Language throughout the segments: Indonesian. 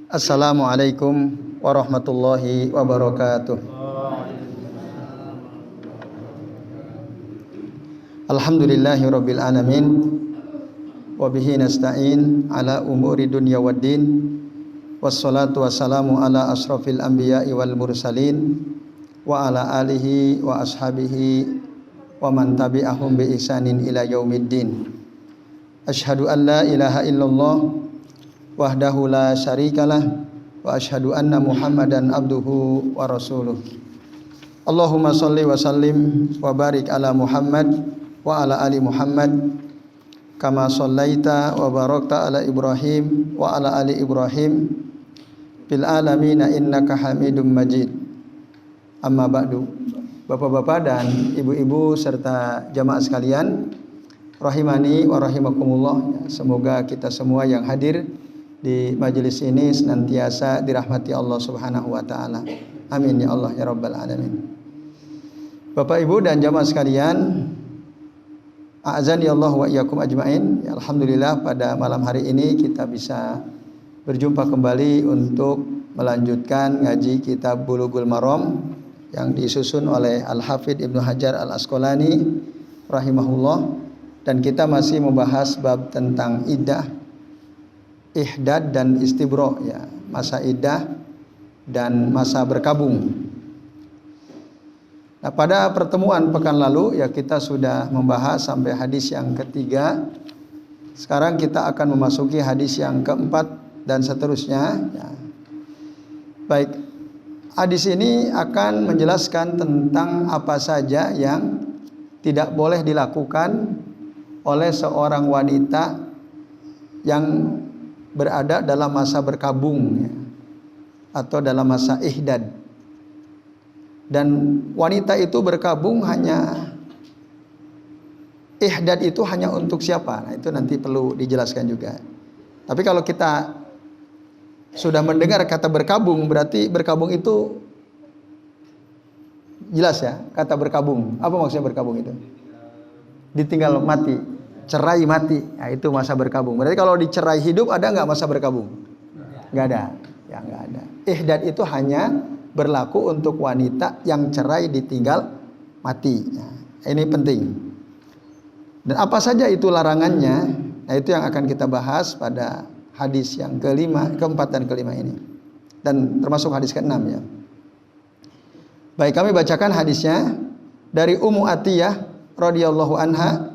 Assalamualaikum warahmatullahi wabarakatuh. Alhamdulillahi rabbil alamin. Wabihi nasta'in ala umuri dunya waddin. Wassalatu wassalamu ala asrafil anbiya'i wal mursalin. Wa ala alihi wa ashabihi wa man tabi'ahum bi ihsanin ila yaumiddin. Asyhadu an la ilaha illallah wahdahu la syarikalah wa asyhadu anna Muhammadan abduhu wa rasuluh. Allahumma shalli wa sallim wa barik ala Muhammad wa ala ali Muhammad kama shallaita wa barakta ala Ibrahim wa ala ali Ibrahim fil alamin innaka Hamidum Majid. Amma ba'du. Bapak-bapak dan ibu-ibu serta jamaah sekalian, rahimani wa rahimakumullah. Semoga kita semua yang hadir di majelis ini senantiasa dirahmati Allah Subhanahu wa taala. Amin ya Allah ya rabbal alamin. Bapak Ibu dan jamaah sekalian, a'azani Allah wa iyyakum ajmain. Alhamdulillah pada malam hari ini kita bisa berjumpa kembali untuk melanjutkan ngaji kitab Bulughul Maram yang disusun oleh Al-Hafidz Ibnu Hajar Al-Asqalani rahimahullah, dan kita masih membahas bab tentang iddah, ihdad dan istibro, ya, masa iddah dan masa berkabung. Nah, pada pertemuan pekan lalu ya kita sudah membahas sampai hadis yang ketiga. Sekarang kita akan memasuki hadis yang keempat dan seterusnya, ya. Baik, hadis ini akan menjelaskan tentang apa saja yang tidak boleh dilakukan oleh seorang wanita yang berada dalam masa berkabung, ya, atau dalam masa ihdad. Dan wanita itu berkabung hanya, ihdad itu hanya untuk siapa? Nah, itu nanti perlu dijelaskan juga. Tapi kalau kita sudah mendengar kata berkabung, berarti berkabung itu jelas ya, kata berkabung. Apa maksudnya berkabung itu? Ditinggal mati, cerai mati. Nah, itu masa berkabung. Berarti kalau dicerai hidup ada nggak masa berkabung? Nggak ada. Ya, nggak ada. Ihdad itu hanya berlaku untuk wanita yang cerai ditinggal mati. Nah, ini penting. Dan apa saja itu larangannya? Nah, itu yang akan kita bahas pada hadis yang keempat dan kelima ini. Dan termasuk hadis ke-6 ya. Baik, kami bacakan hadisnya dari Ummu Atiyah radhiyallahu anha.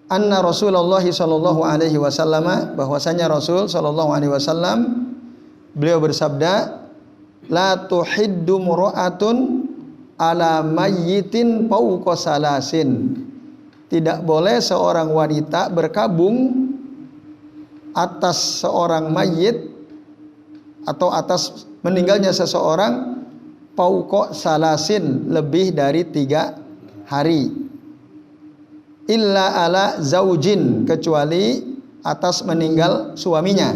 Anna Rasulullah sallallahu alaihi wasallam, bahwasanya Rasul sallallahu alaihi wasallam beliau bersabda, la tuhiddu mura'atun ala mayyitin fawqa salasin. Tidak boleh seorang wanita berkabung atas seorang mayit atau atas meninggalnya seseorang fawqa salasin, lebih dari 3 hari. Illa ala zaujin, kecuali atas meninggal suaminya,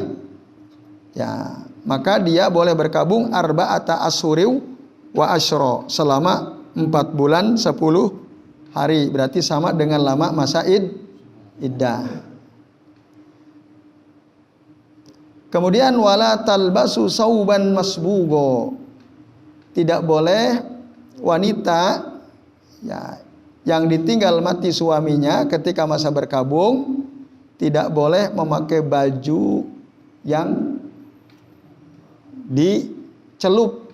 ya, maka dia boleh berkabung arba'ata asyuriw wa asyra, selama 4 bulan 10 hari, berarti sama dengan lama masa iddah. Kemudian wala talbasu sauban masbugo, tidak boleh wanita, ya, yang ditinggal mati suaminya ketika masa berkabung tidak boleh memakai baju yang dicelup,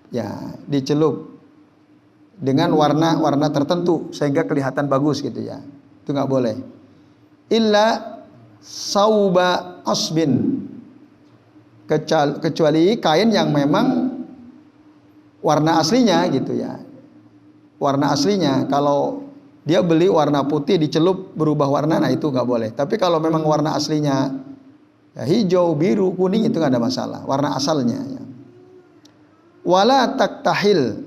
ya, dicelup dengan warna-warna tertentu sehingga kelihatan bagus gitu ya. Itu nggak boleh. Illa sauba asbin, kecuali kain yang memang warna aslinya gitu ya. Warna aslinya, kalau dia beli warna putih dicelup berubah warna, nah itu nggak boleh. Tapi kalau memang warna aslinya ya, hijau, biru, kuning, itu nggak ada masalah, warna asalnya ya. Wala taktahil,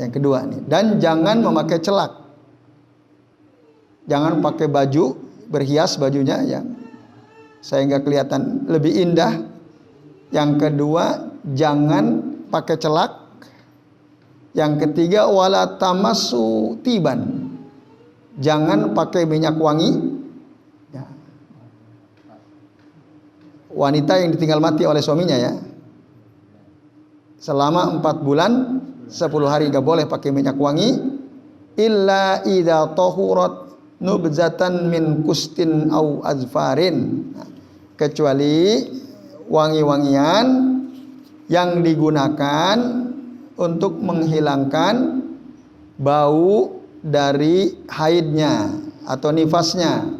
yang kedua nih, dan jangan memakai celak, jangan pakai baju berhias bajunya ya, sehingga kelihatan lebih indah. Yang kedua, jangan pakai celak. Yang ketiga, wala tamassu tiban, jangan pakai minyak wangi, ya. wanita yang ditinggal mati oleh suaminya ya, selama 4 bulan 10 hari nggak boleh pakai minyak wangi, illa idza tahurat nubzatan min kustin au azfarin. Kecuali wangi-wangian yang digunakan untuk menghilangkan bau dari haidnya atau nifasnya.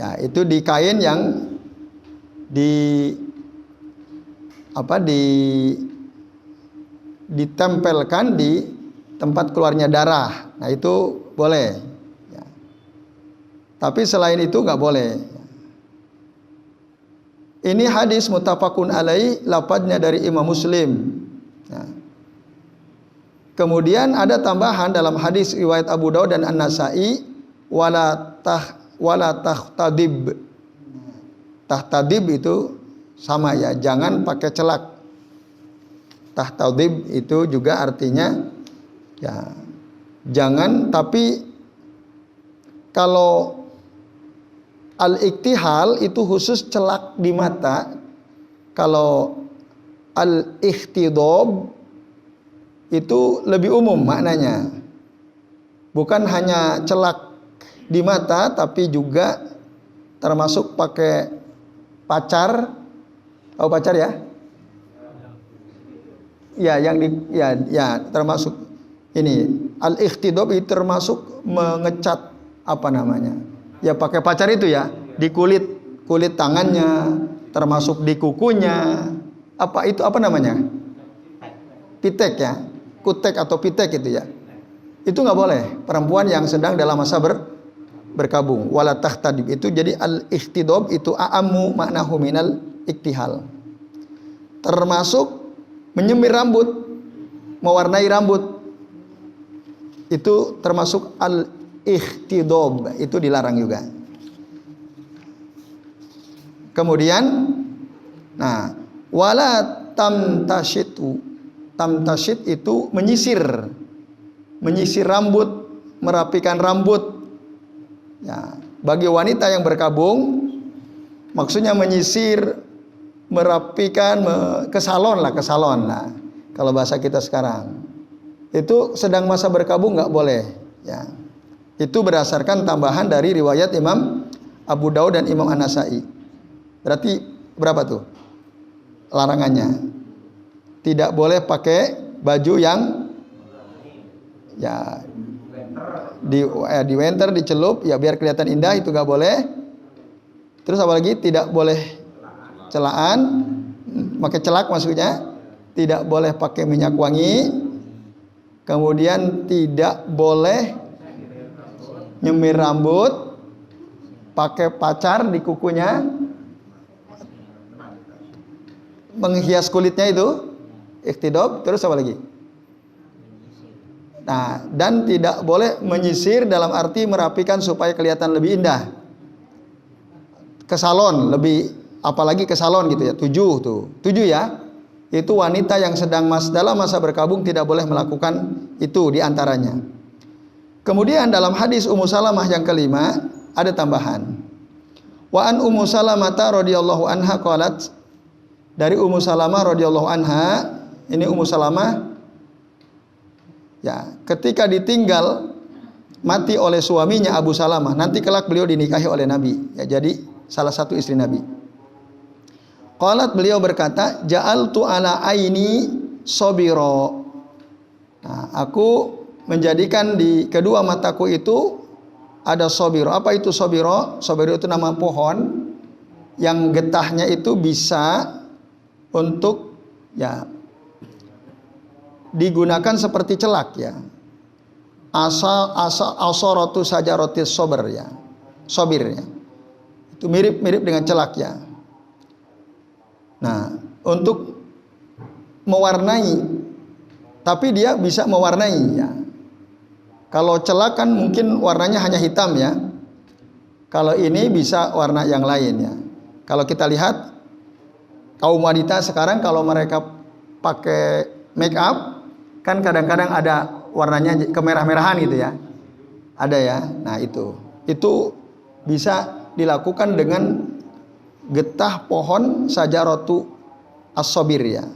Ya, itu di kain yang ditempelkan di tempat keluarnya darah. Nah, itu boleh. Ya. Tapi selain itu nggak boleh. Ini hadis muttafaqun alaih, lafadznya dari Imam Muslim. Ya. Kemudian ada tambahan dalam hadis riwayat Abu Daud dan An-Nasa'i, wala tahtadib. Tahtadib itu sama ya, jangan pakai celak. Tahtadib itu juga artinya ya jangan, tapi kalau al-iktihal itu khusus celak di mata. Kalau al-ikhtidab itu lebih umum maknanya. Bukan hanya celak di mata, tapi juga termasuk pakai pacar. Oh, pacar ya? Ya, termasuk ini. Al-ikhtidab itu termasuk mengecat apa namanya? Ya pakai pacar itu ya, di kulit tangannya, termasuk di kukunya. Apa itu apa namanya? Pitek ya. Kutek atau pitek itu ya. Itu nggak boleh. Perempuan yang sedang dalam masa berkabung. Wala tahtadib itu jadi al-ikhtidab itu a'ammu maknahu minal iktihal. Termasuk menyemir rambut, mewarnai rambut. Itu termasuk al-ikhtidab, itu dilarang juga. Kemudian wala tamtashitu. Tamtashit itu menyisir rambut, merapikan rambut. Ya, bagi wanita yang berkabung, maksudnya menyisir, merapikan, ke salon lah. Kalau bahasa kita sekarang, itu sedang masa berkabung nggak boleh. Ya, itu berdasarkan tambahan dari riwayat Imam Abu Daud dan Imam An-Nasa'i. Berarti berapa tuh larangannya? Tidak boleh pakai baju yang ya di winter dicelup ya biar kelihatan indah, itu nggak boleh. Terus apalagi tidak boleh celaan, pakai celak maksudnya. Tidak boleh pakai minyak wangi. Kemudian tidak boleh nyemir rambut, pakai pacar di kukunya, menghias kulitnya itu ikhtidab. Terus apa lagi? Nah, dan tidak boleh menyisir dalam arti merapikan supaya kelihatan lebih indah. Ke salon lebih, apalagi ke salon gitu ya. 7 ya. Itu wanita yang sedang dalam masa berkabung tidak boleh melakukan itu diantaranya. Kemudian dalam hadis Ummu Salamah yang kelima ada tambahan. Wa an Ummu Salamah radhiyallahu anha qalat, dari Ummu Salamah radhiyallahu anha, ini Ummu Salamah ya, ketika ditinggal mati oleh suaminya Abu Salamah, nanti kelak beliau dinikahi oleh Nabi. Ya, jadi salah satu istri Nabi. Qalat, beliau berkata, ja'altu ala aini sobiro. Nah, aku menjadikan di kedua mataku itu ada sobiro. Apa itu sobiro? Sobiro itu nama pohon yang getahnya itu bisa untuk ya digunakan seperti celak ya. Asaratu sajarotis sober ya. Sobir ya. Itu mirip-mirip dengan celak ya. Nah, untuk mewarnai, tapi dia bisa mewarnai ya. Kalau celak kan mungkin warnanya hanya hitam ya. Kalau ini bisa warna yang lain ya. Kalau kita lihat kaum wanita sekarang kalau mereka pakai make up kan kadang-kadang ada warnanya kemerah-merahan gitu ya. Ada ya. Nah, itu bisa dilakukan dengan getah pohon sajaratu as-sabir ya.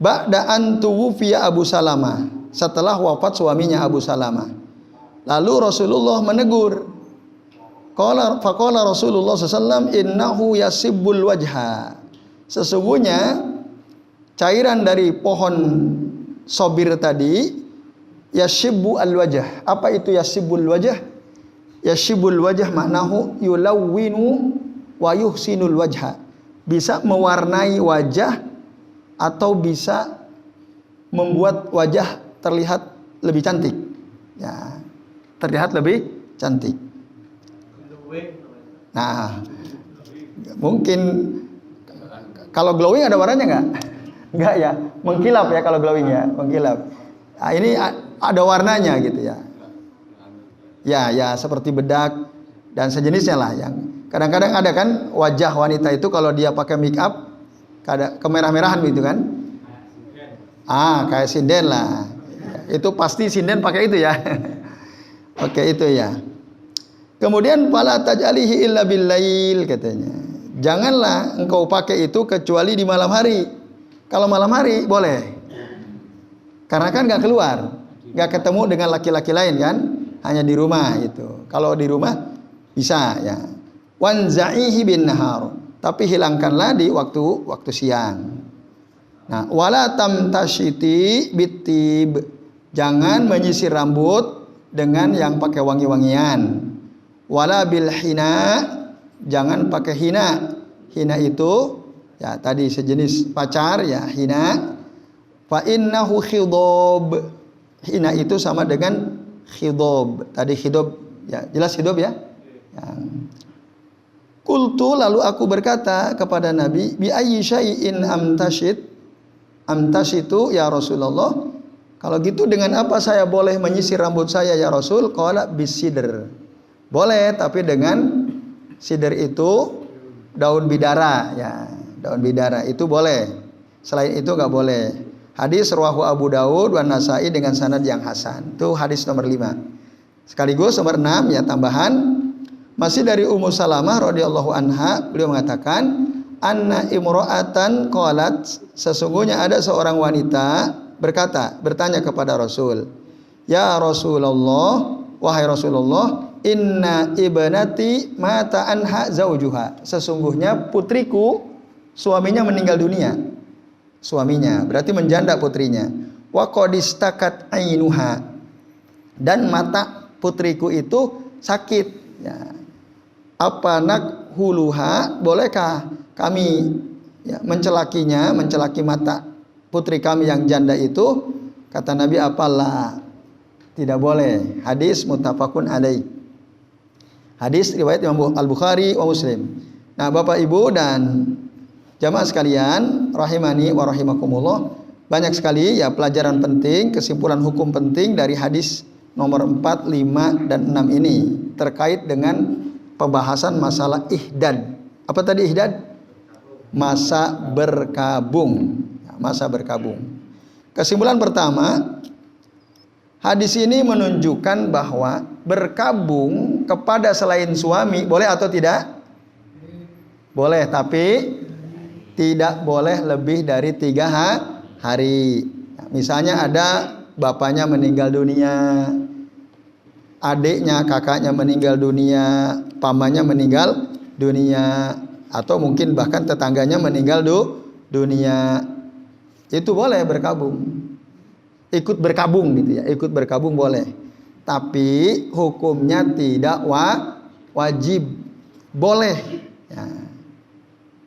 Ba'da an tuwfiya Abu Salamah, setelah wafat suaminya Abu Salamah. Lalu Rasulullah menegur. Faqala Rasulullah SAW, innahu yasibbul wajha. Sesungguhnya cairan dari pohon sobir tadi yasibbu al wajah. Apa itu yasibbul wajah? Yasibbul wajah maknahu yulawwinu wa yuhsinul wajha. Bisa mewarnai wajah atau bisa membuat wajah terlihat lebih cantik. Ya, terlihat lebih cantik. Nah, mungkin kalau glowing ada warnanya nggak? Nggak ya, mengkilap ya kalau glowing ya, mengkilap. Nah, ini ada warnanya gitu ya. Ya seperti bedak dan sejenisnya lah. Yang kadang-kadang ada kan wajah wanita itu kalau dia pakai make up ada kemerah-merahan gitu kan? Kayak sinden lah. Itu pasti sinden pakai itu ya. Oke, itu ya. Kemudian fala taj'alihi illa billail katanya. Janganlah engkau pakai itu kecuali di malam hari. Kalau malam hari boleh. Karena kan enggak keluar, enggak ketemu dengan laki-laki lain kan? Hanya di rumah itu. Kalau di rumah bisa ya. Wanza'ihi bin nahar. Tapi hilangkanlah di waktu siang. Nah, wala tamtashiti bitib. Jangan menyisir rambut dengan yang pakai wangi-wangian. Wala bil hina. Jangan pakai hina. Hina itu ya tadi sejenis pacar ya, hina. Fa innahu khidab. Hina itu sama dengan khidab. Tadi khidab ya, jelas khidab ya. Qultu, lalu aku berkata kepada Nabi, bi ayyi syai'in amtashitu ya Rasulullah. Kalau gitu dengan apa saya boleh menyisir rambut saya ya Rasul? Qala bisidr. Boleh, tapi dengan sidr itu daun bidara ya. Daun bidara itu boleh. Selain itu enggak boleh. Hadis rawahu Abu Dawud wan Nasa'i dengan sanad yang hasan. Itu hadis nomor 5. Sekaligus nomor 6 ya tambahan. Masih dari Ummu Salamah radhiyallahu anha, beliau mengatakan, anna imra'atan qalat, sesungguhnya ada seorang wanita bertanya kepada Rasul, ya Rasulullah, wahai Rasulullah, inna ibnati mata anha zaujuha. Sesungguhnya putriku suaminya meninggal dunia. Suaminya berarti menjanda putrinya. Wa qadistakat ainuha. Dan mata putriku itu sakit ya. Apa nak huluha, bolehkah kami ya, mencelaki mata putri kami yang janda itu? Kata Nabi, apalah, tidak boleh. Hadis muttafaqun alaih. Hadis riwayat Imam Al-Bukhari wa Muslim. Nah, Bapak Ibu dan jamaah sekalian, rahimani wa rahimakumullah, banyak sekali ya pelajaran penting, kesimpulan hukum penting dari hadis nomor 4, 5 dan 6 ini terkait dengan pembahasan masalah ihdad. Apa tadi ihdad? Masa berkabung. Masa berkabung. Kesimpulan pertama, hadis ini menunjukkan bahwa berkabung kepada selain suami boleh atau tidak? Boleh, tapi tidak boleh lebih dari 3 hari. Misalnya ada bapaknya meninggal dunia, adiknya, kakaknya meninggal dunia, pamannya meninggal dunia, atau mungkin bahkan tetangganya meninggal dunia. Itu boleh berkabung. Ikut berkabung gitu ya, ikut berkabung boleh. Tapi hukumnya tidak wajib. Boleh. Ya.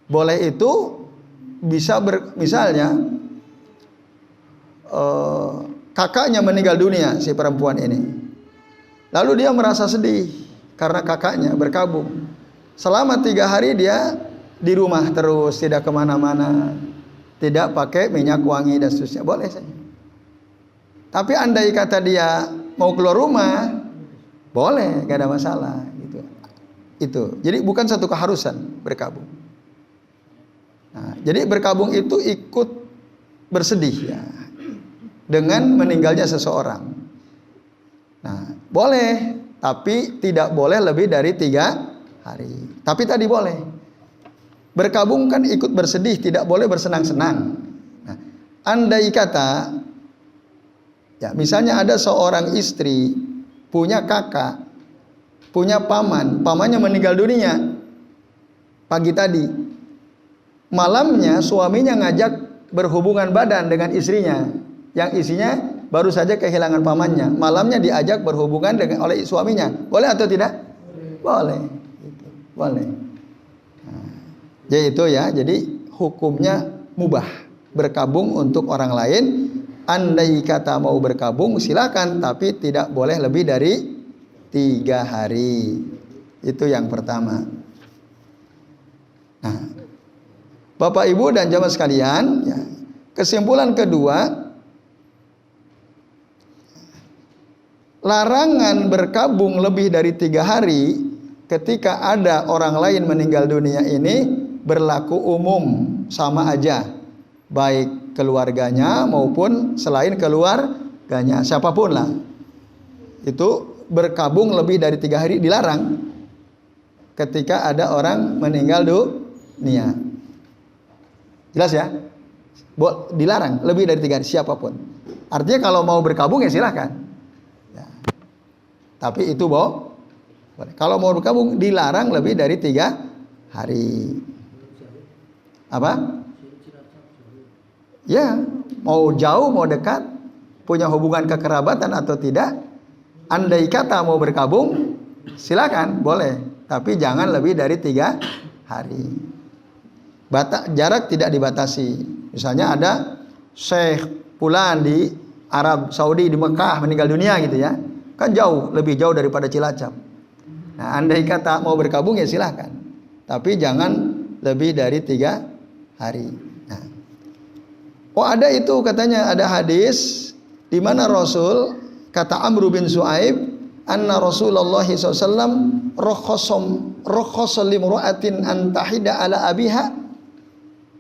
Boleh itu bisa misalnya kakaknya meninggal dunia si perempuan ini. Lalu dia merasa sedih karena kakaknya berkabung. Selama 3 hari dia di rumah terus, tidak kemana-mana, tidak pakai minyak wangi dan seterusnya, boleh saja. Tapi andai kata dia mau keluar rumah, boleh, gak ada masalah. Gitu. Itu. Jadi bukan satu keharusan berkabung. Nah, jadi berkabung itu ikut bersedih ya dengan meninggalnya seseorang. Nah, boleh, tapi tidak boleh lebih dari 3 hari. Tapi tadi boleh. Berkabung kan ikut bersedih, tidak boleh bersenang-senang. Nah, andai kata, ya misalnya ada seorang istri punya kakak, punya paman, pamannya meninggal dunia pagi tadi, malamnya suaminya ngajak berhubungan badan dengan istrinya, yang isinya baru saja kehilangan pamannya, malamnya diajak berhubungan oleh suaminya, boleh atau tidak? Boleh, boleh. Yaitu ya, jadi hukumnya mubah berkabung untuk orang lain. Andai kata mau berkabung silakan, tapi tidak boleh lebih dari 3 hari. Itu yang pertama. Nah, Bapak Ibu dan jamaah sekalian, ya, kesimpulan kedua, larangan berkabung lebih dari 3 hari ketika ada orang lain meninggal dunia ini berlaku umum, sama aja, baik keluarganya maupun selain keluarganya, siapapun lah. Itu berkabung lebih dari 3 hari dilarang ketika ada orang meninggal dunia. Jelas ya? Dilarang lebih dari 3 hari siapapun. Artinya kalau mau berkabung ya silahkan. Ya. Tapi itu boleh. Kalau mau berkabung dilarang lebih dari 3 hari. Apa? Ya, mau jauh mau dekat, punya hubungan kekerabatan atau tidak, andai kata mau berkabung silakan, boleh, tapi jangan lebih dari 3 hari. Jarak tidak dibatasi. Misalnya ada Syekh Fulan di Arab Saudi, di Mekah meninggal dunia gitu ya, kan jauh, lebih jauh daripada Cilacap. Nah, andai kata mau berkabung ya silahkan, tapi jangan lebih dari 3 hari. Nah, ada itu katanya, ada hadis di mana Rasul, kata Amr bin Su'aib, anna Rasulullah SAW rokhasa limru'atin an tahida ala abiha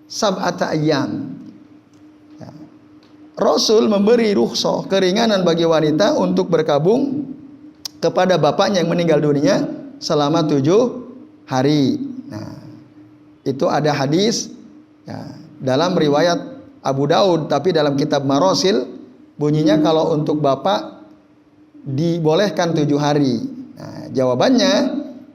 sab'ata ayyam. Ya. Rasul memberi rukhsah, keringanan bagi wanita untuk berkabung kepada bapaknya yang meninggal dunia selama 7 hari. Nah, itu ada hadis ya, dalam riwayat Abu Daud, tapi dalam kitab Marasil bunyinya kalau untuk bapak dibolehkan 7 hari. Nah, jawabannya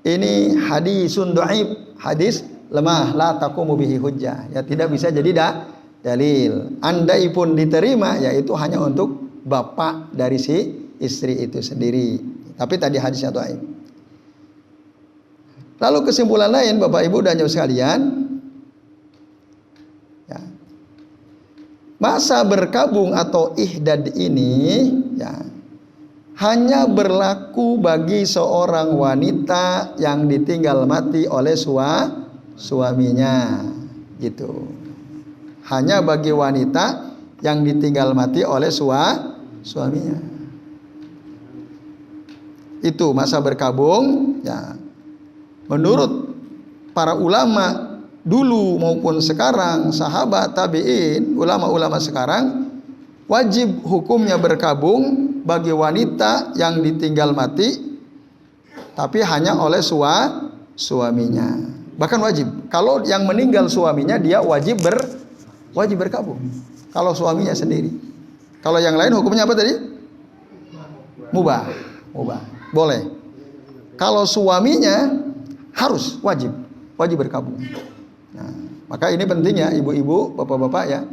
ini hadisun dhaif, hadis lemah, la taqumu bihi hujjah. Ya, tidak bisa jadi dalil. Andai pun diterima, yaitu hanya untuk bapak dari si istri itu sendiri. Tapi tadi hadisnya dhaif. Lalu kesimpulan lain Bapak Ibu dan jamaah sekalian, ya, masa berkabung atau ihdad ini ya hanya berlaku bagi seorang wanita yang ditinggal mati oleh suaminya, gitu. Hanya bagi wanita yang ditinggal mati oleh suaminya. Itu masa berkabung ya. Menurut para ulama dulu maupun sekarang, sahabat, tabi'in, ulama-ulama sekarang, wajib hukumnya berkabung bagi wanita yang ditinggal mati, tapi hanya oleh suaminya. Bahkan wajib. Kalau yang meninggal suaminya, dia wajib berkabung. Kalau suaminya sendiri. Kalau yang lain hukumnya apa tadi? Mubah. Boleh. Kalau suaminya harus wajib berkabung. Nah, maka ini penting ya ibu-ibu, bapak-bapak ya,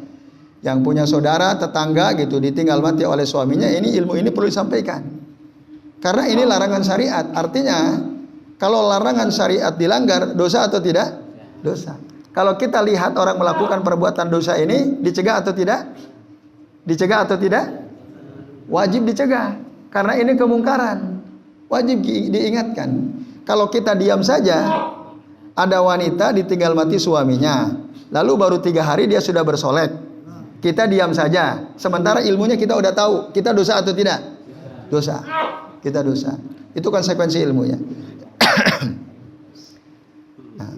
yang punya saudara, tetangga gitu ditinggal mati oleh suaminya, ini ilmu ini perlu disampaikan. Karena ini larangan syariat. Artinya kalau larangan syariat dilanggar, dosa atau tidak? Dosa. Kalau kita lihat orang melakukan perbuatan dosa ini, dicegah atau tidak? Dicegah atau tidak? Wajib dicegah. Karena ini kemungkaran. Wajib diingatkan. Kalau kita diam saja, ada wanita ditinggal mati suaminya, lalu baru 3 hari dia sudah bersolek, kita diam saja, sementara ilmunya kita udah tahu, kita dosa atau tidak? Dosa. Kita dosa. Itu konsekuensi ilmunya. Nah,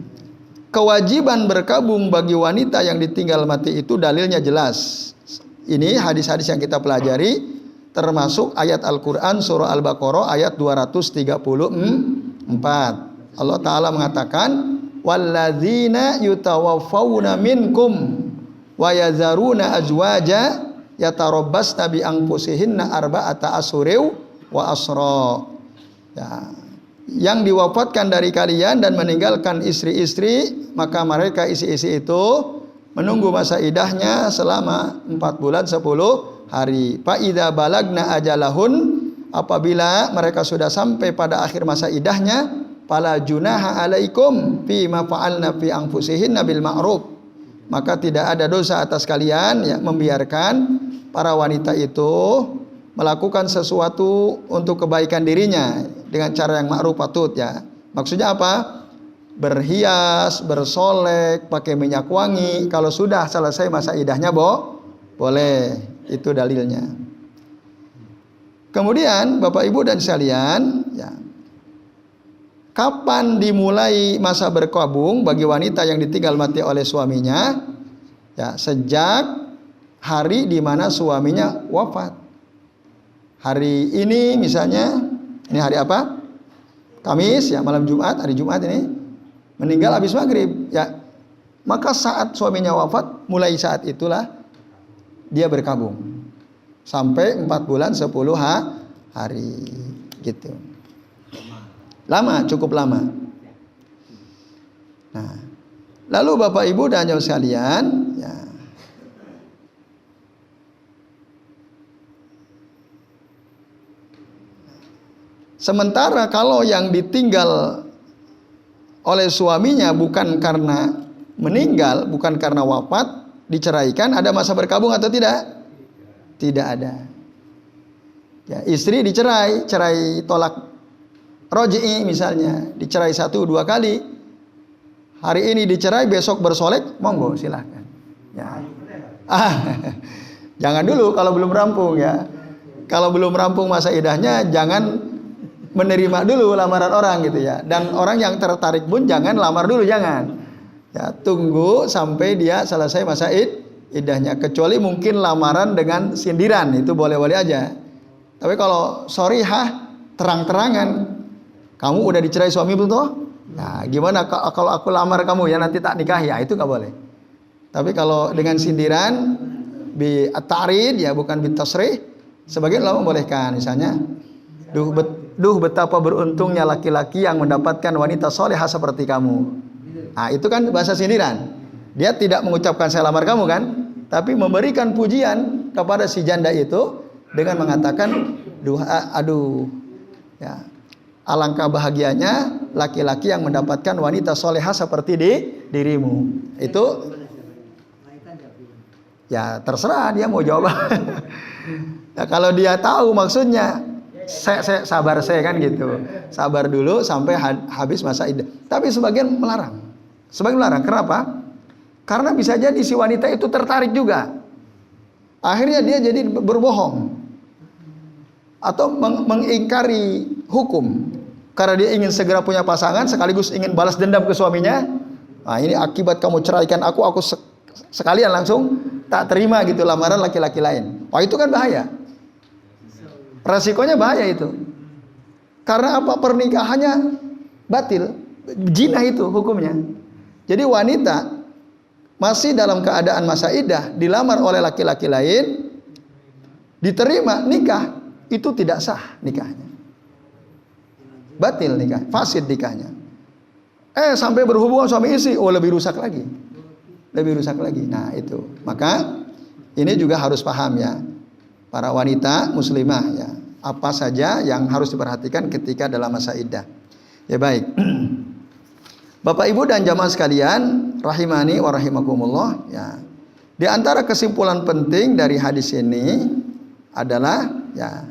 kewajiban berkabung bagi wanita yang ditinggal mati itu dalilnya jelas. Ini hadis-hadis yang kita pelajari, termasuk ayat Al-Quran surah Al-Baqarah ayat 234. Allah Ta'ala mengatakan, walladzina yutawaffawna minkum wa yazaruna azwaja yatarabbasna bi anfusihinna arba'ata asyuriw wa asra. Ya, yang diwafatkan dari kalian dan meninggalkan istri-istri, maka mereka istri-istri itu menunggu masa idahnya selama 4 bulan 10 hari. Fa idza balagna ajalahun, apabila mereka sudah sampai pada akhir masa idahnya, fala junaha alaikum fi ma fa'alna fi anfusihinna bil ma'ruf, maka tidak ada dosa atas kalian ya membiarkan para wanita itu melakukan sesuatu untuk kebaikan dirinya dengan cara yang ma'ruf patut ya. Maksudnya apa? Berhias, bersolek, pakai minyak wangi kalau sudah selesai masa idahnya boleh. Itu dalilnya. Kemudian Bapak Ibu dan sekalian ya, kapan dimulai masa berkabung bagi wanita yang ditinggal mati oleh suaminya? Ya, sejak hari di mana suaminya wafat. Hari ini misalnya, ini hari apa? Kamis ya, malam Jumat, hari Jumat ini meninggal habis maghrib ya. Maka saat suaminya wafat, mulai saat itulah dia berkabung sampai 4 bulan 10 hari gitu. Lama, cukup lama. Nah, lalu Bapak Ibu dan Saudara sekalian, ya, sementara kalau yang ditinggal oleh suaminya bukan karena meninggal, bukan karena wafat, diceraikan, ada masa berkabung atau tidak? Tidak ada. Ya, istri dicerai, cerai tolak roji'i misalnya, dicerai 1-2 kali. Hari ini dicerai, besok bersolek, monggo silahkan. Ya. Jangan dulu kalau belum rampung ya. Kalau belum rampung masa idahnya, jangan menerima dulu lamaran orang gitu ya. Dan orang yang tertarik pun jangan lamar dulu, jangan. Ya, tunggu sampai dia selesai masa idahnya. Kecuali mungkin lamaran dengan sindiran, itu boleh-boleh aja. Tapi kalau sorihah, terang-terangan, kamu udah dicerai suami belum toh? Nah, gimana kalau aku lamar kamu ya nanti tak nikahi? Ya, itu nggak boleh. Tapi kalau dengan sindiran, bi at-ta'rid ya bukan bi tasrih, sebagian ulama membolehkan. Misalnya, duh betapa beruntungnya laki-laki yang mendapatkan wanita solehah seperti kamu. Nah, itu kan bahasa sindiran. Dia tidak mengucapkan saya lamar kamu kan, tapi memberikan pujian kepada si janda itu dengan mengatakan, aduh, ya, alangkah bahagianya laki-laki yang mendapatkan wanita solehah seperti dirimu. Itu, ya terserah dia mau jawab. Nah, kalau dia tahu maksudnya, saya sabar saya kan gitu, sabar dulu sampai habis masa iddah. Tapi sebagian melarang. Kenapa? Karena bisa jadi si wanita itu tertarik juga. Akhirnya dia jadi berbohong atau mengingkari hukum karena dia ingin segera punya pasangan sekaligus ingin balas dendam ke suaminya. Nah, ini akibat kamu ceraikan aku sekalian langsung tak terima gitu lamaran laki-laki lain. Wah, itu kan bahaya. Resikonya bahaya itu. Karena apa? Pernikahannya batil, zina itu hukumnya. Jadi wanita masih dalam keadaan masa iddah dilamar oleh laki-laki lain, diterima nikah, itu tidak sah nikahnya. Batil nikah, fasid nikahnya. Sampai berhubungan suami istri, lebih rusak lagi. Nah, itu. Maka ini juga harus paham ya. Para wanita muslimah ya, apa saja yang harus diperhatikan ketika dalam masa iddah. Ya baik. Bapak Ibu dan jamaah sekalian, rahimani wa rahimakumullah ya. Di antara kesimpulan penting dari hadis ini adalah ya,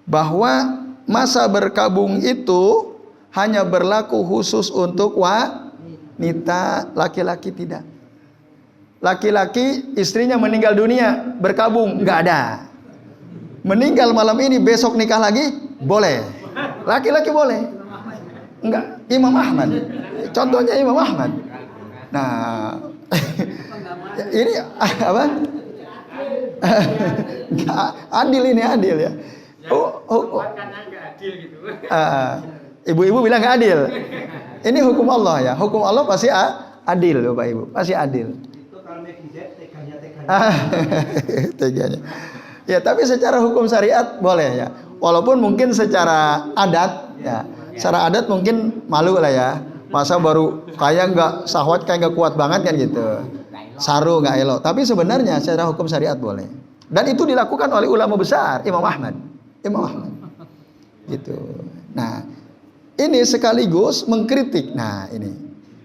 bahwa masa berkabung itu hanya berlaku khusus untuk wanita, laki-laki tidak. Laki-laki istrinya meninggal dunia, berkabung, nggak ada. Meninggal malam ini, besok nikah lagi, boleh. Laki-laki boleh. Enggak, Imam Ahmad. Contohnya Imam Ahmad. Nah, ini apa? Adil ini adil ya. Ibu-ibu bilang nggak adil. Ini hukum Allah ya. Hukum Allah pasti adil, Bapak Ibu. Pasti adil. Itu kalau netizen teganya. Teganya. Ya, tapi secara hukum syariat boleh ya. Walaupun mungkin secara adat ya. Secara adat mungkin malu lah ya. Masa baru kayak nggak syahwat, kayak nggak kuat banget kan gitu. Saru nggak elok. Tapi sebenarnya secara hukum syariat boleh. Dan itu dilakukan oleh ulama besar, Imam Ahmad. Gitu. Nah, ini sekaligus mengkritik. Nah, ini.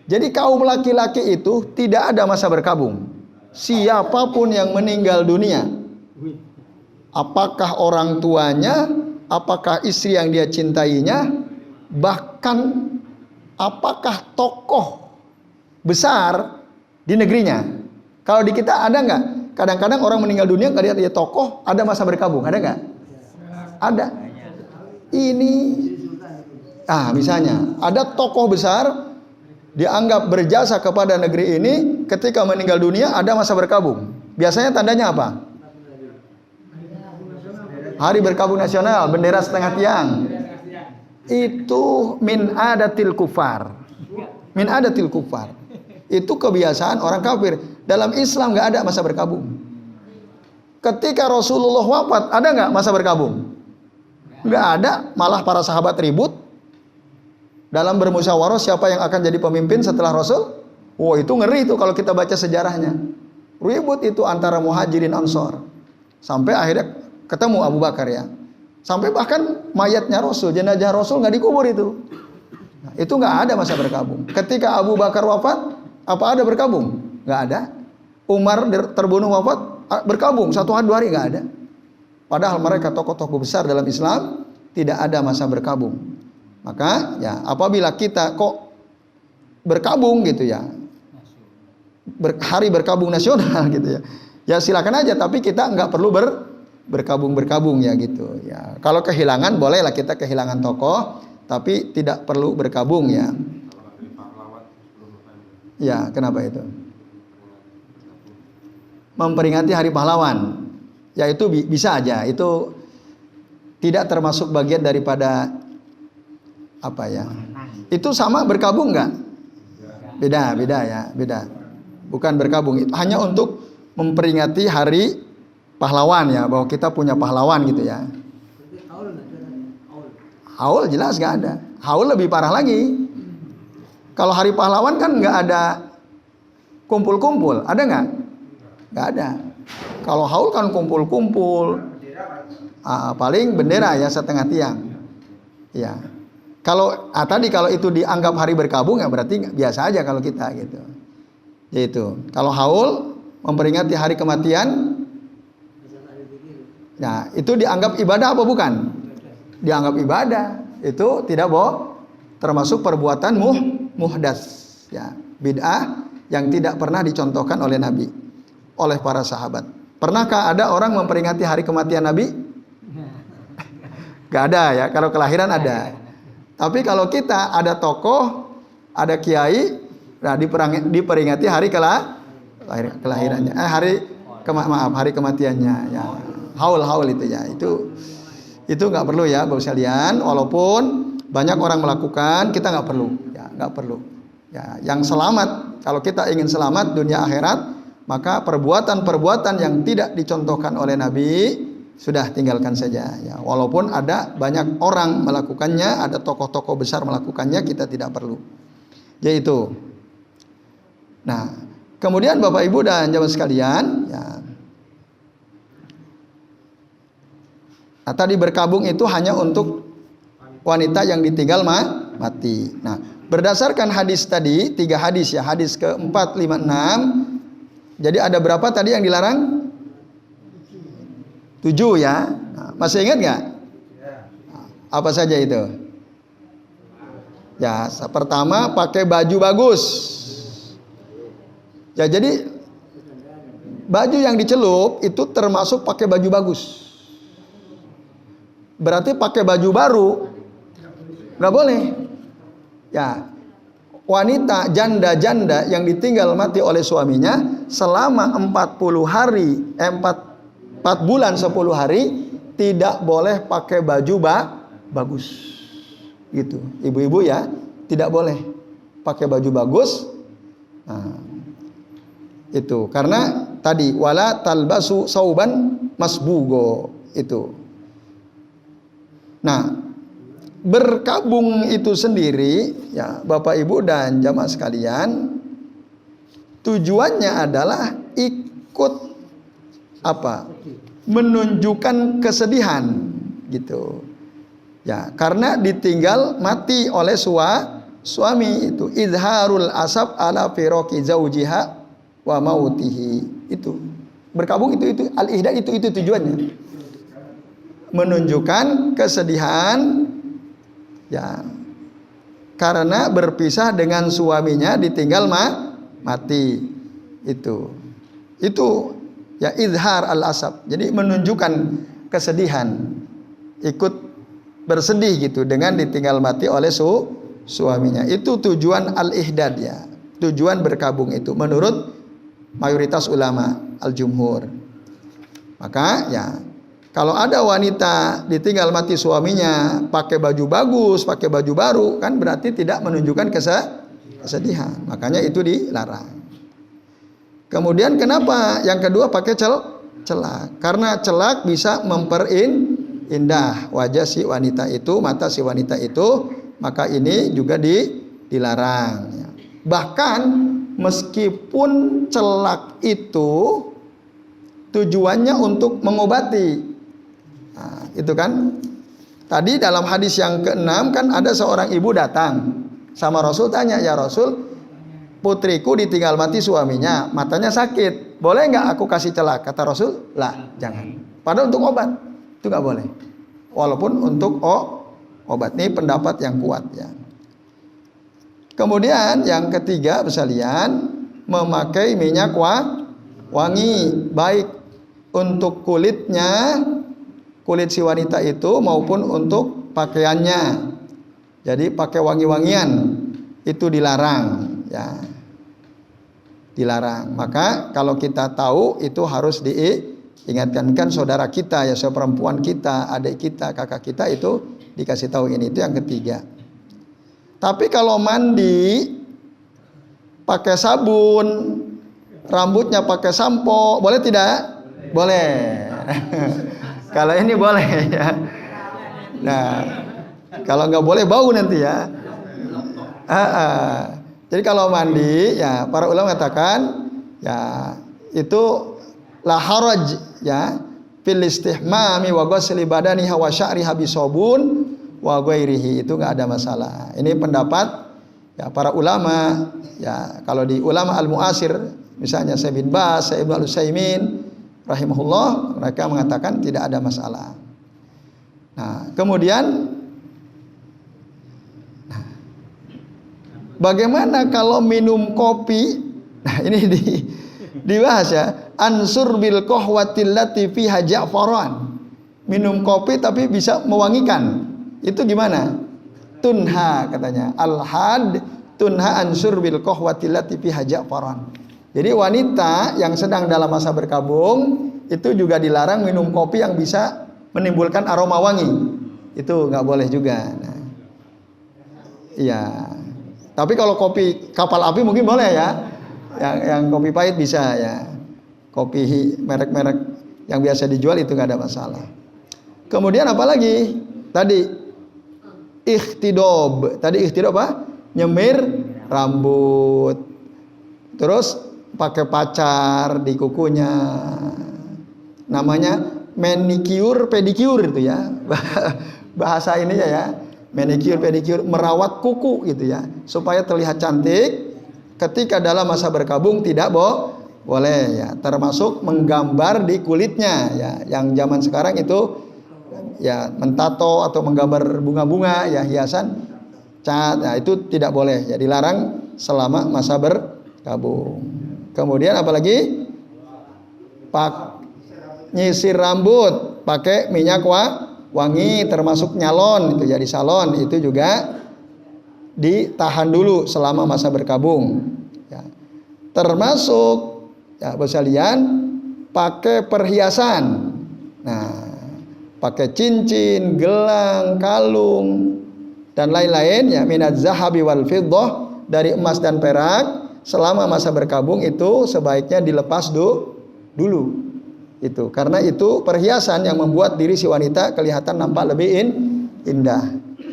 Jadi kaum laki-laki itu tidak ada masa berkabung. Siapapun yang meninggal dunia, apakah orang tuanya, apakah istri yang dia cintainya, bahkan apakah tokoh besar di negerinya. Kalau di kita ada nggak? Kadang-kadang orang meninggal dunia kalau dia tokoh, ada masa berkabung, ada nggak? Ada. Ini, misalnya ada tokoh besar dianggap berjasa kepada negeri ini, ketika meninggal dunia ada masa berkabung. Biasanya tandanya apa? Hari berkabung nasional, bendera setengah tiang. Itu min adatil kufar. Min adatil kufar. Itu kebiasaan orang kafir. Dalam Islam nggak ada masa berkabung. Ketika Rasulullah wafat, ada nggak masa berkabung? Nggak ada. Malah para sahabat ribut dalam bermusyawarah siapa yang akan jadi pemimpin setelah Rasul. Itu ngeri itu kalau kita baca sejarahnya. Ribut itu antara Muhajirin Ansor. Sampai akhirnya ketemu Abu Bakar ya. Sampai bahkan mayatnya Rasul, jenazah Rasul nggak dikubur itu. Nah, itu nggak ada masa berkabung. Ketika Abu Bakar wafat, apa ada berkabung? Nggak ada. Umar terbunuh wafat, berkabung 1 hari 2 hari nggak ada. Padahal mereka tokoh-tokoh besar dalam Islam, tidak ada masa berkabung. Maka ya apabila kita kok berkabung gitu ya, hari berkabung nasional gitu ya, ya silakan aja. Tapi kita nggak perlu berkabung ya gitu ya. Kalau kehilangan bolehlah kita kehilangan tokoh, tapi tidak perlu berkabung ya. Ya, kenapa itu? Memperingati hari pahlawan. Ya itu bisa aja. Itu tidak termasuk bagian daripada apa ya? Itu sama berkabung nggak? Beda ya, beda. Bukan berkabung. Itu hanya untuk memperingati hari pahlawan ya, bahwa kita punya pahlawan gitu ya. Haul jelas nggak ada. Haul lebih parah lagi. Kalau hari pahlawan kan nggak ada kumpul-kumpul, ada nggak? Nggak ada. Kalau haul kan kumpul-kumpul. Paling bendera ya setengah tiang. Ya. Kalau tadi kalau itu dianggap hari berkabung ya berarti biasa aja kalau kita gitu. Yaitu kalau haul memperingati hari kematian. Nah, itu dianggap ibadah apa bukan? Dianggap ibadah. Itu tidak termasuk perbuatan muhdats ya, bid'ah yang tidak pernah dicontohkan oleh Nabi, oleh para sahabat. Pernahkah ada orang memperingati hari kematian Nabi? Gak ada ya, kalau kelahiran ada. Tapi kalau kita ada tokoh, ada kiai, nah diperingati hari kelahirannya. Hari kematiannya ya. Haul itu ya. Itu nggak perlu ya Bapak sekalian. Walaupun banyak orang melakukan, kita nggak perlu. Ya, nggak perlu. Ya, yang selamat, kalau kita ingin selamat dunia akhirat, maka perbuatan-perbuatan yang tidak dicontohkan oleh Nabi sudah tinggalkan saja. Ya, walaupun ada banyak orang melakukannya, ada tokoh-tokoh besar melakukannya, kita tidak perlu. Yaitu. Nah, kemudian Bapak Ibu dan jamaah sekalian, ya. Nah, tadi berkabung itu hanya untuk wanita yang ditinggal mati. Nah, berdasarkan hadis tadi, 3 hadis ya, hadis ke-4, 5, 6. Jadi ada berapa tadi yang dilarang? 7 ya. Nah, masih ingat nggak? Apa saja itu? Ya, pertama pakai baju bagus. Ya, jadi baju yang dicelup itu termasuk pakai baju bagus. Berarti pakai baju baru nggak boleh. Ya, wanita janda-janda yang ditinggal mati oleh suaminya selama 40 hari, 4 bulan 10 hari tidak boleh pakai baju bagus. Gitu. Ibu-ibu ya, tidak boleh. pakai baju bagus. Nah, itu karena tadi wala talbasu sauban masbugo itu. Nah, berkabung itu sendiri ya Bapak Ibu dan jamaah sekalian, tujuannya adalah ikut apa? Menunjukkan kesedihan gitu. Ya, karena ditinggal mati oleh suami itu. Izharul asab ala firaqi zaujiha wa mautihi. Itu. Berkabung itu al-ihdad itu tujuannya. Menunjukkan kesedihan ya. Karena berpisah dengan suaminya ditinggal mati. Itu ya izhar al-asab. Jadi menunjukkan kesedihan, ikut bersedih gitu dengan ditinggal mati oleh suaminya. Itu tujuan al-ihdad ya. Tujuan berkabung itu menurut mayoritas ulama al-jumhur. Maka ya kalau ada wanita ditinggal mati suaminya pakai baju bagus, pakai baju baru, kan berarti tidak menunjukkan kesedihan. Makanya itu dilarang. Kemudian kenapa yang kedua pakai celak? Karena celak bisa memperindah wajah si wanita itu, mata si wanita itu, maka ini juga dilarang. Bahkan meskipun celak itu tujuannya untuk mengobati. Nah, itu kan tadi dalam hadis yang ke-6 kan ada seorang ibu datang sama Rasul, tanya, ya Rasul, putriku ditinggal mati suaminya, matanya sakit, boleh nggak aku kasih celak? Kata Rasul, lah jangan. Padahal untuk obat itu nggak boleh. Walaupun untuk obat, ini pendapat yang kuat ya. Kemudian yang ketiga sekalian, memakai minyak wangi baik untuk kulitnya, kulit si wanita itu maupun untuk pakaiannya. Jadi pakai wangi-wangian itu dilarang ya. Dilarang. Maka kalau kita tahu itu harus diingatkan, kan saudara kita ya, saudara perempuan kita, adik kita, kakak kita itu dikasih tahu ini. Itu yang ketiga. Tapi kalau mandi pakai sabun, rambutnya pakai sampo, boleh tidak? Boleh. Kalau ini boleh ya. Nah, kalau nggak boleh bau nanti ya. Jadi kalau mandi ya para ulama mengatakan ya itu la haraj ya fil istihmami wa ghusli badaniha wa sya'riha bisabun wa ghairihi, itu nggak ada masalah. Ini pendapat ya para ulama ya. Kalau di ulama al-mu'asir misalnya Syekh bin Baz, Syekh Ibnu Al-Utsaimin rahimahullah, mereka mengatakan tidak ada masalah. Nah, kemudian bagaimana kalau minum kopi? Nah, ini dibahas ya. Ansur bil qahwatil lati fiha ja'faran. Minum kopi tapi bisa mewangikan. Itu gimana? Tunha katanya. Al-had tunha ansur bil qahwatil lati fiha ja'faran. Jadi wanita yang sedang dalam masa berkabung itu juga dilarang minum kopi yang bisa menimbulkan aroma wangi. Itu nggak boleh juga. Nah, iya. Tapi kalau kopi kapal api mungkin boleh ya. Yang kopi pahit bisa ya. Kopi merek-merek yang biasa dijual itu nggak ada masalah. Kemudian apa lagi? Tadi ikhtidob. Tadi ikhtidob apa? Nyemir rambut. Terus pakai pacar di kukunya, namanya manicure pedicure itu ya. Bahasa ini ya, manicure pedicure, merawat kuku gitu ya, supaya terlihat cantik. Ketika dalam masa berkabung tidak boleh ya, termasuk menggambar di kulitnya ya, yang zaman sekarang itu ya mentato atau menggambar bunga-bunga ya, hiasan cat ya, itu tidak boleh ya, dilarang selama masa berkabung. Kemudian apalagi nyisir rambut pakai minyak wangi, termasuk nyalon itu jadi salon, itu juga ditahan dulu selama masa berkabung ya. Termasuk ya sekalian pakai perhiasan, nah pakai cincin, gelang, kalung dan lain-lain ya, minaz zahabi wal fiddah, dari emas dan perak selama masa berkabung itu sebaiknya dilepas dulu. Itu karena itu perhiasan yang membuat diri si wanita kelihatan nampak lebih indah.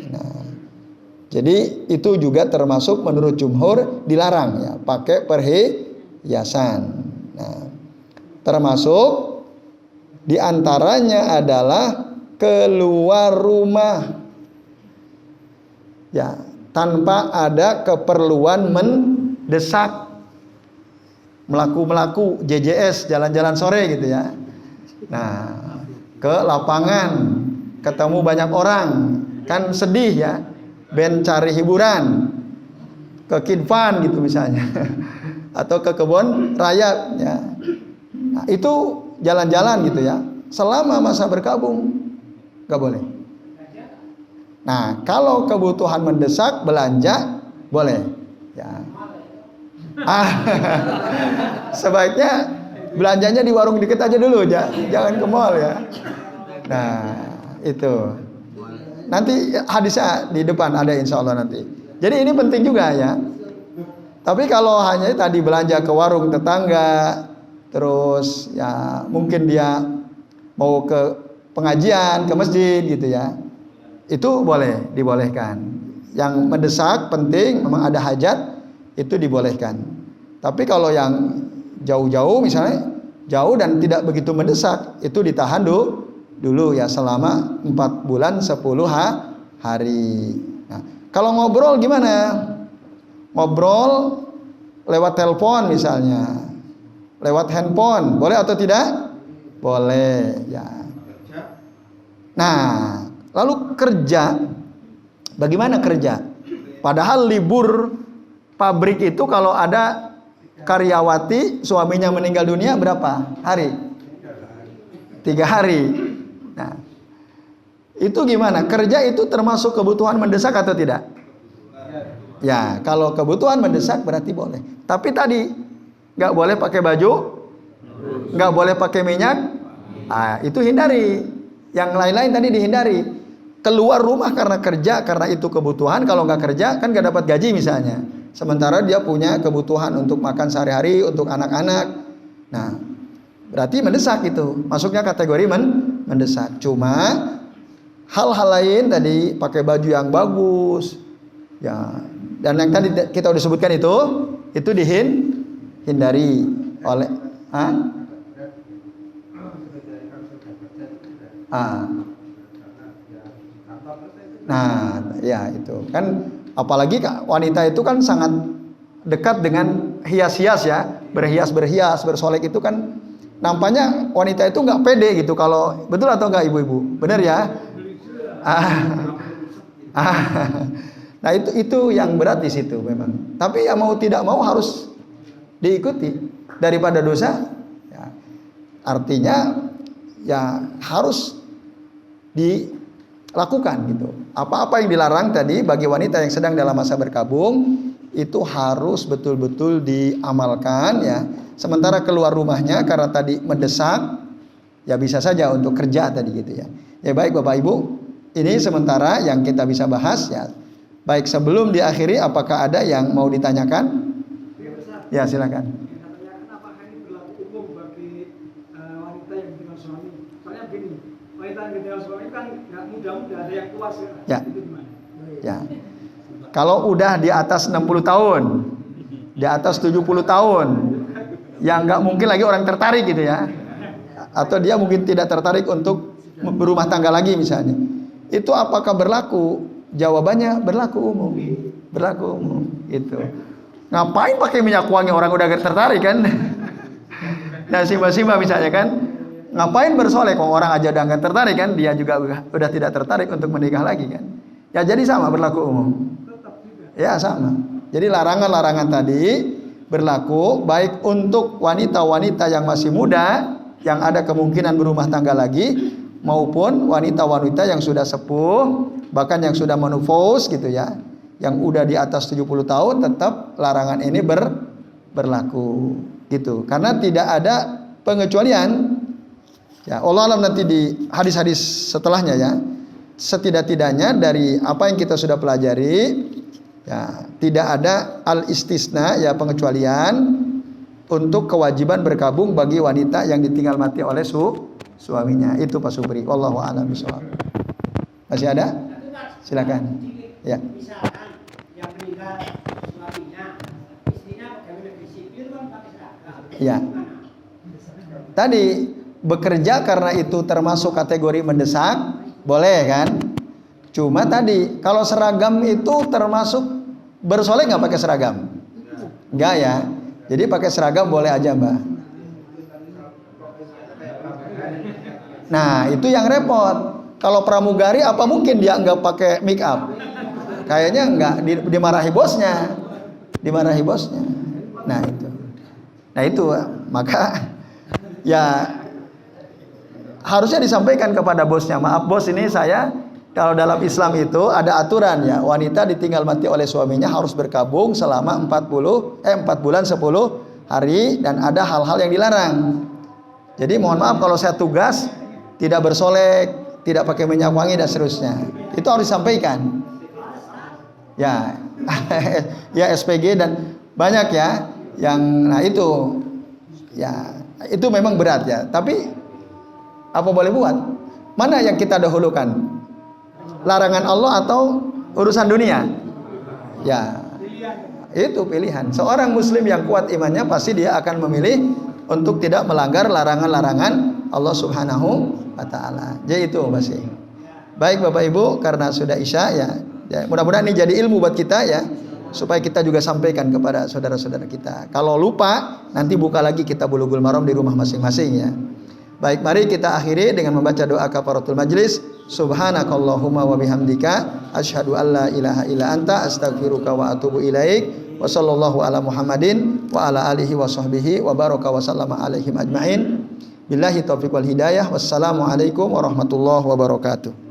Nah, jadi itu juga termasuk menurut jumhur dilarang ya pakai perhiasan. Nah, termasuk diantaranya adalah keluar rumah ya tanpa ada keperluan mendesak, melaku JJS jalan-jalan sore gitu ya. Nah, ke lapangan ketemu banyak orang kan sedih ya, ben cari hiburan ke Kidfan gitu misalnya atau ke kebun raya ya. Nah, itu jalan-jalan gitu ya selama masa berkabung nggak boleh. Nah, kalau kebutuhan mendesak belanja boleh ya. Sebaiknya belanjanya di warung dikit aja dulu, jangan ke mall ya. Nah, itu. Nanti hadisnya di depan ada insya Allah nanti. Jadi ini penting juga ya. Tapi kalau hanya tadi belanja ke warung tetangga, terus ya mungkin dia mau ke pengajian, ke masjid gitu ya. Itu boleh, dibolehkan. Yang mendesak penting memang ada hajat itu dibolehkan. Tapi kalau yang jauh-jauh misalnya jauh dan tidak begitu mendesak itu ditahan dulu ya selama 4 bulan 10 hari. Nah, kalau ngobrol gimana? Ngobrol lewat telepon misalnya, lewat handphone, boleh atau tidak? Boleh ya. Nah, lalu kerja, bagaimana kerja? Padahal libur pabrik itu kalau ada karyawati suaminya meninggal dunia berapa hari? 3 hari. Nah, itu gimana? Kerja itu termasuk kebutuhan mendesak atau tidak? Ya, kalau kebutuhan mendesak berarti boleh. Tapi tadi nggak boleh pakai baju, nggak boleh pakai minyak. Ah, itu hindari. Yang lain-lain tadi dihindari. Keluar rumah karena kerja, karena itu kebutuhan. Kalau nggak kerja kan nggak dapat gaji misalnya. Sementara dia punya kebutuhan untuk makan sehari-hari, untuk anak-anak. Nah, berarti mendesak itu. Masuknya kategori mendesak. Cuma hal-hal lain tadi pakai baju yang bagus. Ya, dan yang tadi kita udah sebutkan itu dihindari oleh Nah, ya itu kan apalagi wanita itu kan sangat dekat dengan hias-hias ya, berhias, bersolek itu kan nampaknya wanita itu nggak pede gitu kalau betul atau nggak ibu-ibu, benar ya? Nah itu yang berat di situ memang. Tapi ya mau tidak mau harus diikuti daripada dosa. Ya, artinya ya harus dilakukan gitu. Apa-apa yang dilarang tadi bagi wanita yang sedang dalam masa berkabung itu harus betul-betul diamalkan ya. Sementara keluar rumahnya karena tadi mendesak ya bisa saja untuk kerja tadi gitu ya. Ya baik Bapak Ibu, ini sementara yang kita bisa bahas ya. Baik sebelum diakhiri apakah ada yang mau ditanyakan? Ya silakan. Apakah ini berlaku umum bagi wanita yang ditinggal suami? Soalnya begini, wanita yang ditinggal suami kan nggak muda-muda, ada yang tua sih. Ya. Itu gimana? Ya. Kalau udah di atas 60 tahun, di atas 70 tahun, yang nggak mungkin lagi orang tertarik gitu ya, atau dia mungkin tidak tertarik untuk berumah tangga lagi misalnya, itu apakah berlaku? Jawabannya berlaku umum, itu. Ngapain pakai minyak wangi orang udah tertarik kan? Nah simba misalnya kan, ngapain bersolek kalau orang aja udah nggak tertarik kan? Dia juga udah tidak tertarik untuk menikah lagi kan? Ya jadi sama berlaku umum. Ya sama. Jadi larangan-larangan tadi berlaku baik untuk wanita-wanita yang masih muda yang ada kemungkinan berumah tangga lagi maupun wanita-wanita yang sudah sepuh bahkan yang sudah menopause gitu ya, yang udah di atas 70 tahun tetap larangan ini berlaku gitu karena tidak ada pengecualian ya. Allah alam nanti di hadis-hadis setelahnya ya, setidak-tidaknya dari apa yang kita sudah pelajari Ya, tidak ada al-istisna ya pengecualian untuk kewajiban berkabung bagi wanita yang ditinggal mati oleh suaminya. Itu Pak Supri. Wallahu a'lam bishawab. Masih ada? Silakan. Ya. Misalkan yang meninggal suaminya, istrinya pegawai negeri sipil kan pakai seragam. Ya. Tadi bekerja karena itu termasuk kategori mendesak, boleh kan? Cuma tadi kalau seragam itu termasuk bersolek nggak pakai seragam? Enggak ya. Jadi pakai seragam boleh aja Mbak. Nah itu yang repot. Kalau pramugari apa mungkin dia nggak pakai make up? Kayaknya nggak, dimarahi bosnya. Dimarahi bosnya. Nah itu maka ya harusnya disampaikan kepada bosnya, maaf bos, ini saya, kalau dalam Islam itu ada aturan ya, wanita ditinggal mati oleh suaminya harus berkabung selama 4 bulan 10 hari dan ada hal-hal yang dilarang. Jadi mohon maaf kalau saya tugas tidak bersolek, tidak pakai minyak wangi dan seterusnya. Itu harus disampaikan. Ya. Ya SPG dan banyak ya yang itu. Ya, itu memang berat ya, tapi apa boleh buat? Mana yang kita dahulukan? Larangan Allah atau urusan dunia? Ya, itu pilihan. Seorang muslim yang kuat imannya pasti dia akan memilih untuk tidak melanggar larangan-larangan Allah Subhanahu wa taala. Jadi itu masih. Baik Bapak Ibu, karena sudah Isya ya, mudah-mudahan ini jadi ilmu buat kita ya, supaya kita juga sampaikan kepada saudara-saudara kita. Kalau lupa, nanti buka lagi kitab Bulughul Maram di rumah masing-masing ya. Baik, mari kita akhiri dengan membaca doa kafaratul majlis. Subhanakallahumma wa bihamdika asyhadu an la ilaha illa anta astaghfiruka wa atubu ilaik. Wa sallallahu ala Muhammadin wa ala alihi wa sahbihi wa baraka wa sallama alaihim ajmain. Billahi taufiq wal hidayah. Wassalamu alaikum warahmatullahi wabarakatuh.